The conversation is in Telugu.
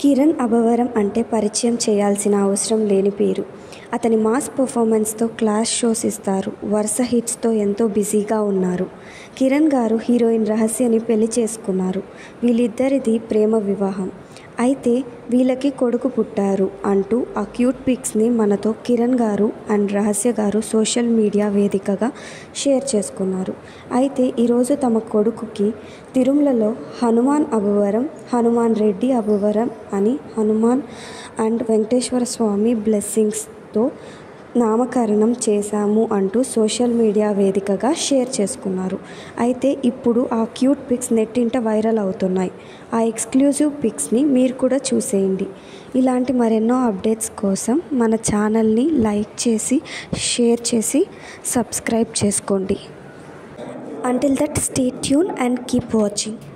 కిరణ్ అబవరం అంటే పరిచయం చేయాల్సిన అవసరం లేని పేరు. అతని మాస్ పర్ఫార్మెన్స్తో క్లాస్ షోస్ ఇస్తారు. వరుస హిట్స్తో ఎంతో బిజీగా ఉన్నారు. కిరణ్ గారు హీరోయిన్ రహస్యని పెళ్లి చేసుకున్నారు. వీళ్ళిద్దరిది ప్రేమ వివాహం. అయితే వీళ్ళకి కొడుకు పుట్టారు అంటూ ఆ క్యూట్ పిక్స్ని మనతో కిరణ్ గారు అండ్ రహస్య గారు సోషల్ మీడియా వేదికగా షేర్ చేసుకున్నారు. అయితే ఈరోజు తమ కొడుకుకి తిరుమలలో హనుమాన్ అబవరం, హనుమాన్ రెడ్డి అబవరం అని హనుమాన్ అండ్ వెంకటేశ్వర స్వామి బ్లెస్సింగ్స్తో నామకరణం చేశాము అంటూ సోషల్ మీడియా వేదికగా షేర్ చేసుకున్నారు. అయితే ఇప్పుడు ఆ క్యూట్ పిక్స్ నెట్టింట వైరల్ అవుతున్నాయి. ఆ ఎక్స్క్లూజివ్ పిక్స్ని మీరు కూడా చూసేయండి. ఇలాంటి మరెన్నో అప్డేట్స్ కోసం మన ఛానల్ని లైక్ చేసి, షేర్ చేసి, సబ్స్క్రైబ్ చేసుకోండి. Until that, stay tuned and keep watching.